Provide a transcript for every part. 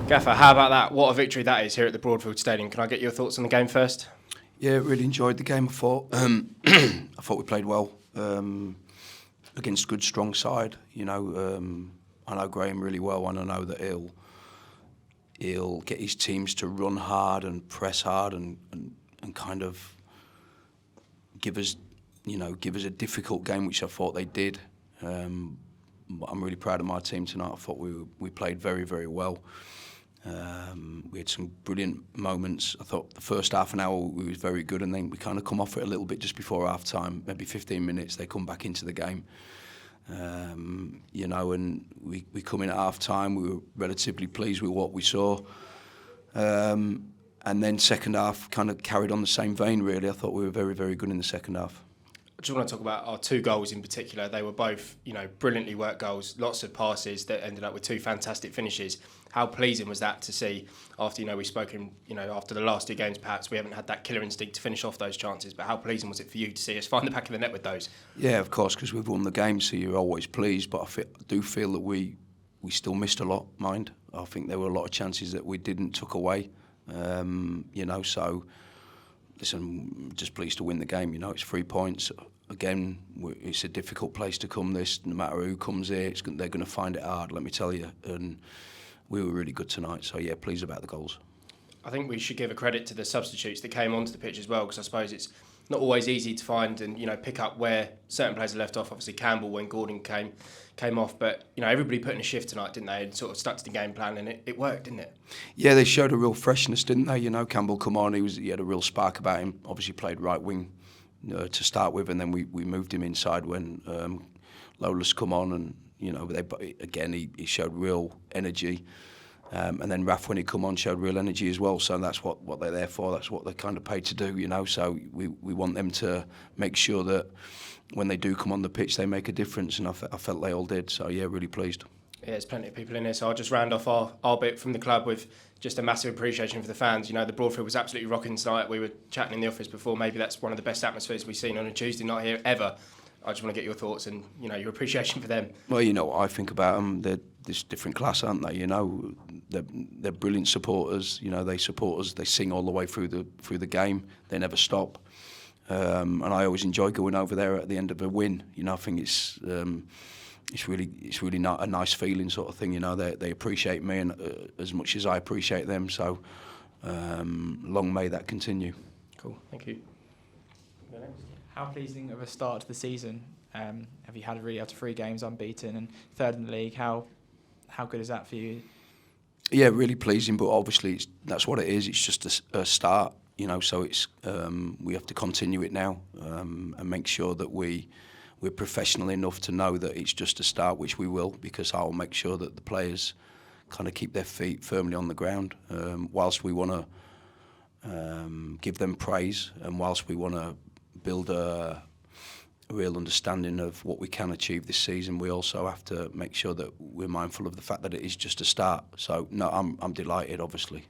Gaffer, how about that? What a victory that is here at the Broadfield Stadium. Can I get your thoughts on the game first? Yeah, really enjoyed the game. I thought I thought we played well against a good, strong side. I know Graham really well, and I know that he'll get his teams to run hard and press hard and kind of give us a difficult game, which I thought they did. But I'm really proud of my team tonight. I thought we played very, very well. We had some brilliant moments. I thought the first half an hour we was very good, and then we kind of come off it a little bit just before half time, maybe 15 minutes. They come back into the game, and we come in at half time. We were relatively pleased with what we saw, and then second half kind of carried on the same vein. Really, I thought we were very, very good in the second half. I just want to talk about our two goals in particular. They were both, brilliantly worked goals, lots of passes that ended up with two fantastic finishes. How pleasing was that to see after, we've spoken, after the last two games, perhaps we haven't had that killer instinct to finish off those chances, but how pleasing was it for you to see us find the back of the net with those? Yeah, of course, because we've won the game, so you're always pleased, but I do feel that we still missed a lot, mind. I think there were a lot of chances that we didn't took away, so listen, just pleased to win the game. It's 3 points. Again, it's a difficult place to come. No matter who comes here, they're going to find it hard. Let me tell you. And we were really good tonight. So yeah, pleased about the goals. I think we should give a credit to the substitutes that came onto the pitch as well, because I suppose it's not always easy to find and pick up where certain players are left off. Obviously, Campbell when Gordon came off, but everybody put in a shift tonight, didn't they? And sort of stuck to the game plan, and it worked, didn't it? Yeah, they showed a real freshness, didn't they? Campbell come on, he had a real spark about him. Obviously, played right wing to start with, and then we moved him inside when Lola's come on, and he showed real energy. And then Raf, when he come on, showed real energy as well. So that's what they're there for. That's what they're kind of paid to do, So we want them to make sure that when they do come on the pitch, they make a difference. And I felt they all did. So yeah, really pleased. Yeah, there's plenty of people in here. So I'll just round off our bit from the club with just a massive appreciation for the fans. The Broadfield was absolutely rocking tonight. We were chatting in the office before. Maybe that's one of the best atmospheres we've seen on a Tuesday night here ever. I just want to get your thoughts and your appreciation for them. Well, what I think about them. They're this different class, aren't they? They're brilliant supporters. They support us. They sing all the way through the game. They never stop. And I always enjoy going over there at the end of a win. I think it's really not a nice feeling sort of thing. They appreciate me and as much as I appreciate them. So long may that continue. Cool. Thank you. How pleasing of a start to the season have you had? Really, after 3 games unbeaten and third in the league, how good is that for you? Yeah, really pleasing, but obviously that's what it is. It's just a start, so it's we have to continue it now and make sure that we're professional enough to know that it's just a start, which we will, because I'll make sure that the players kind of keep their feet firmly on the ground, whilst we want to give them praise and whilst we want to build a real understanding of what we can achieve this season, we also have to make sure that we're mindful of the fact that it is just a start. So no, I'm delighted, obviously.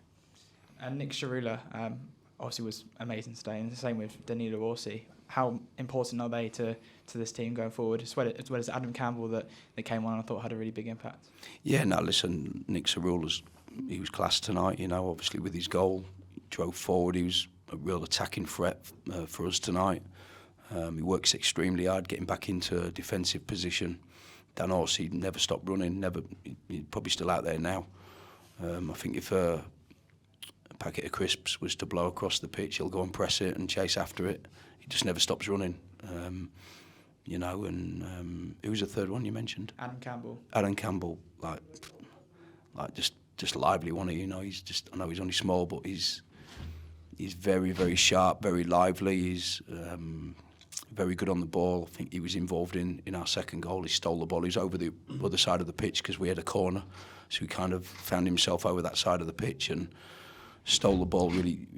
And Nick Sharula obviously was amazing today, and the same with Danilo Orsi. How important are they to this team going forward, as well as Adam Campbell that came on and I thought had a really big impact? Yeah, no, listen, Nick Sharula, he was class tonight, obviously with his goal. He drove forward, he was a real attacking threat for us tonight. He works extremely hard getting back into a defensive position. Dan Orsi never stopped running, he's probably still out there now. I think if a packet of crisps was to blow across the pitch, he'll go and press it and chase after it. He just never stops running. Who was the third one you mentioned? Adam Campbell, like just lively one. He's just, I know he's only small, but he's very, very sharp, very lively. He's very good on the ball. I think he was involved in our second goal. He stole the ball. He was over the other side of the pitch because we had a corner. So he kind of found himself over that side of the pitch and stole the ball really,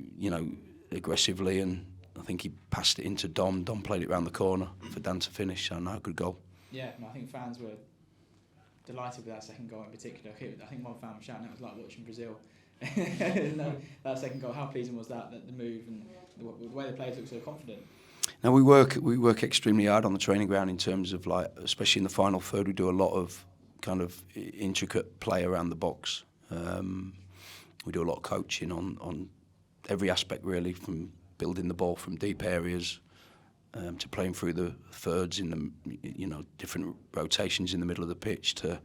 aggressively. And I think he passed it into Dom. Dom played it round the corner for Dan to finish. So, no, good goal. Yeah, and I think fans were delighted with that second goal in particular. I think one fan was shouting, it was like watching Brazil. That second goal, how pleasing was that the move and the way the players looked so confident? Now we work extremely hard on the training ground in terms of, like, especially in the final third, we do a lot of kind of intricate play around the box. we do a lot of coaching on every aspect really, from building the ball from deep areas to playing through the thirds in the different rotations in the middle of the pitch to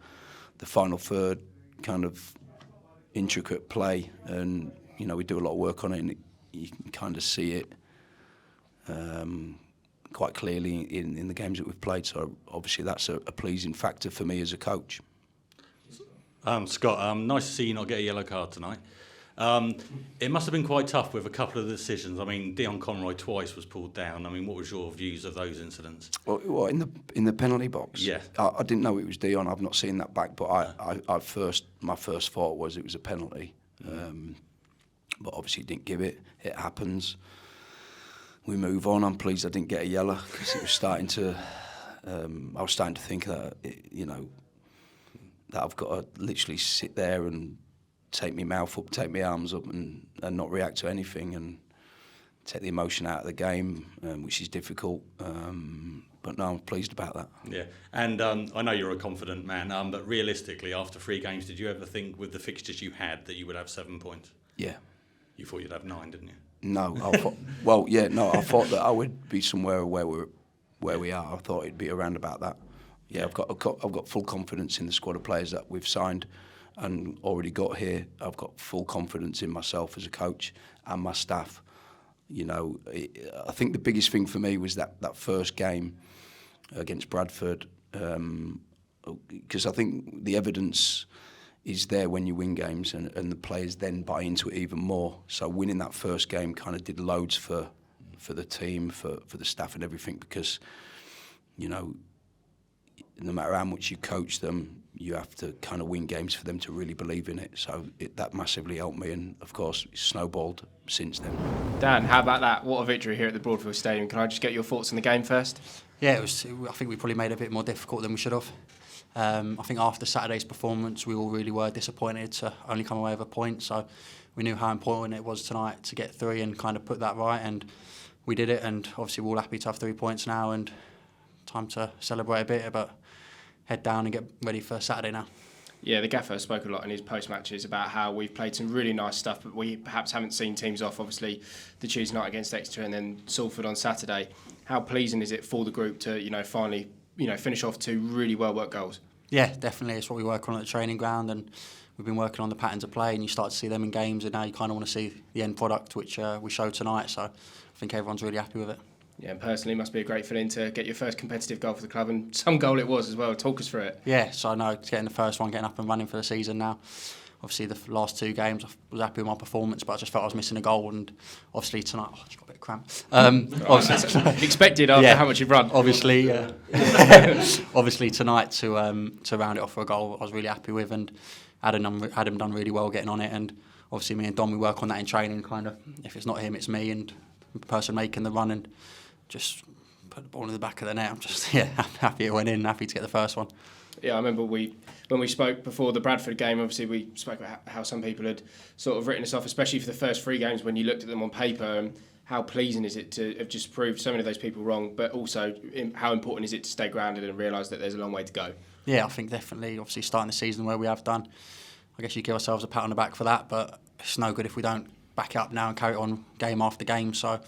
the final third kind of intricate play, and we do a lot of work on it, and you can kind of see it quite clearly in the games that we've played. So obviously that's a pleasing factor for me as a coach. Scott, nice to see you not get a yellow card tonight. It must have been quite tough with a couple of the decisions. I mean, Dion Conroy twice was pulled down. I mean, what was your views of those incidents? Well, in the penalty box? Yeah. I didn't know it was Dion. I've not seen that back, but my first thought was it was a penalty. But obviously didn't give it. It happens. We move on. I'm pleased I didn't get a yellow, because it was starting to. I was starting to think that that I've got to literally sit there and take my mouth up, take my arms up, and not react to anything, and take the emotion out of the game, which is difficult. But no, I'm pleased about that. Yeah, and I know you're a confident man, but realistically, after 3 games, did you ever think with the fixtures you had that you would have 7 points? Yeah. You thought you'd have 9, didn't you? No, I thought that I would be somewhere where we are. I thought it'd be around about that. Yeah, I've got full confidence in the squad of players that we've signed and already got here. I've got full confidence in myself as a coach and my staff. I think the biggest thing for me was that first game against Bradford, because I think the evidence is there when you win games, and the players then buy into it even more. So winning that first game kind of did loads for the team, for the staff and everything, because, no matter how much you coach them, you have to kind of win games for them to really believe in it. So that massively helped me, and of course it's snowballed since then. Dan, how about that? What a victory here at the Broadfield Stadium. Can I just get your thoughts on the game first? Yeah, I think we probably made it a bit more difficult than we should have. I think after Saturday's performance, we all really were disappointed to only come away with a point. So we knew how important it was tonight to get 3 and kind of put that right, and we did it. And obviously we're all happy to have 3 points now, and time to celebrate a bit, but head down and get ready for Saturday now. Yeah, the gaffer spoke a lot in his post-matches about how we've played some really nice stuff, but we perhaps haven't seen teams off. Obviously, the Tuesday night against Exeter and then Salford on Saturday. How pleasing is it for the group to, finally, finish off 2 really well-worked goals? Yeah, definitely. It's what we work on at the training ground, and we've been working on the patterns of play, and you start to see them in games, and now you kind of want to see the end product, which we showed tonight. So I think everyone's really happy with it. Yeah, and personally, it must be a great feeling to get your first competitive goal for the club, and some goal it was as well. Talk us through it. Yeah, so I know getting the first one, getting up and running for the season now. Obviously, the last 2 games, I was happy with my performance, but I just felt I was missing a goal, and obviously tonight, I just got a bit of cramp. Expected after how much you've run. Obviously, obviously tonight to round it off for a goal, I was really happy with, and Adam done really well getting on it, and obviously me and Don, we work on that in training. Kind of, if it's not him, it's me, and the person making the run, and just put the ball in the back of the net. I'm just happy it went in, happy to get the first one. Yeah, I remember when we spoke before the Bradford game, obviously we spoke about how some people had sort of written us off, especially for the first 3 games when you looked at them on paper. How pleasing is it to have just proved so many of those people wrong, but also how important is it to stay grounded and realise that there's a long way to go? Yeah, I think definitely, obviously starting the season where we have done, I guess you give ourselves a pat on the back for that, but it's no good if we don't back it up now and carry it on game after game. So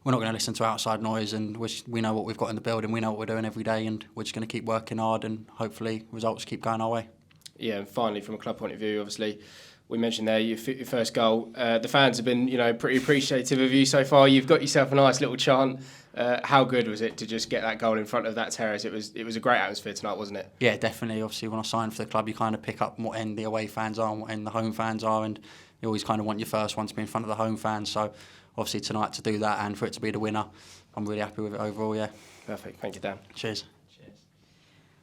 we're not going to listen to outside noise, and we know what we've got in the building, we know what we're doing every day, and we're just going to keep working hard, and hopefully results keep going our way. Yeah, and finally, from a club point of view, obviously, we mentioned there your first goal. The fans have been, pretty appreciative of you so far. You've got yourself a nice little chant. How good was it to just get that goal in front of that terrace? It was a great atmosphere tonight, wasn't it? Yeah, definitely. Obviously, when I signed for the club, you kind of pick up what end the away fans are and what end the home fans are, and you always kind of want your first one to be in front of the home fans. So obviously tonight to do that and for it to be the winner, I'm really happy with it overall, yeah. Perfect. Thank you, Dan. Cheers.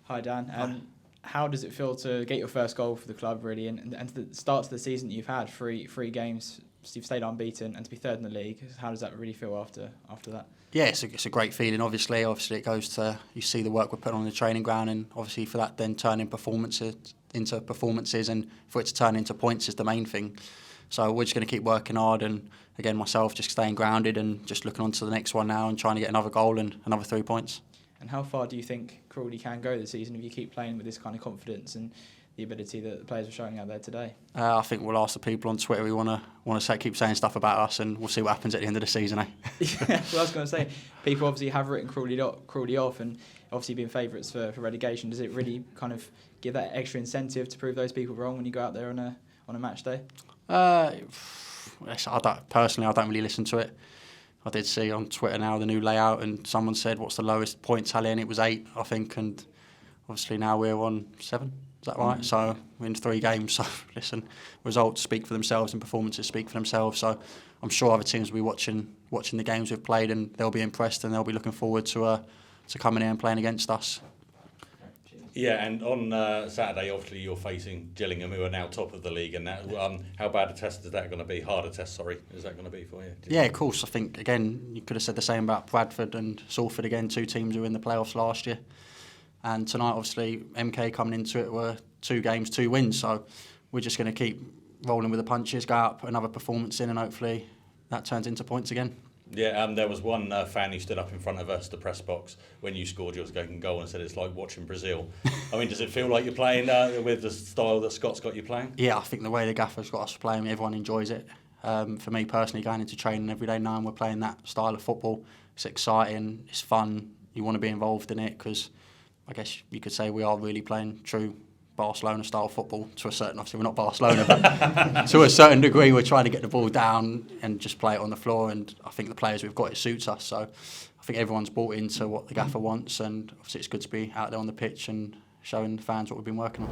Hi, Dan. How does it feel to get your first goal for the club, really, and to the start to the season that you've had, three games, you've stayed unbeaten, and to be 3rd in the league? How does that really feel after that? Yeah, it's a great feeling, obviously. Obviously, it goes to, you see the work we're putting on the training ground, and obviously for that then turning performances into performances, and for it to turn into points is the main thing. So we're just going to keep working hard, and again, myself just staying grounded and just looking on to the next one now and trying to get another goal and another 3 points. And how far do you think Crawley can go this season if you keep playing with this kind of confidence and the ability that the players are showing out there today? I think we'll ask the people on Twitter who want to say, keep saying stuff about us, and we'll see what happens at the end of the season. Yeah, well, I was going to say, people obviously have written Crawley off, and obviously been favourites for relegation. Does it really kind of give that extra incentive to prove those people wrong when you go out there on a match day? I don't really listen to it. I did see on Twitter now the new layout, and someone said, what's the lowest point tally? And it was 8, I think, and obviously now we're on 7. Is that right? So we're in 3 games. So listen, results speak for themselves and performances speak for themselves. So I'm sure other teams will be watching the games we've played, and they'll be impressed, and they'll be looking forward to coming in and playing against us. Yeah, and on Saturday, obviously, you're facing Gillingham, who are now top of the league. And that, how bad a test is that going to be? Harder test, sorry, is that going to be for you? Yeah, of course. I think, again, you could have said the same about Bradford and Salford, again, 2 teams who were in the playoffs last year. And tonight, obviously, MK coming into it were 2 games, 2 wins. So we're just going to keep rolling with the punches, go out, put another performance in, and hopefully that turns into points again. Yeah, there was one fan who stood up in front of us, the press box, when you scored your second goal and said it's like watching Brazil. I mean, does it feel like you're playing with the style that Scott's got you playing? Yeah, I think the way the gaffer's got us playing, everyone enjoys it. For me personally, going into training every day knowing we're playing that style of football, it's exciting, it's fun, you want to be involved in it, because I guess you could say we are really playing true Barcelona style football to a certain, obviously we're not Barcelona, but to a certain degree we're trying to get the ball down and just play it on the floor, and I think the players we've got, it suits us. So I think everyone's bought into what the gaffer wants, and obviously it's good to be out there on the pitch and showing the fans what we've been working on.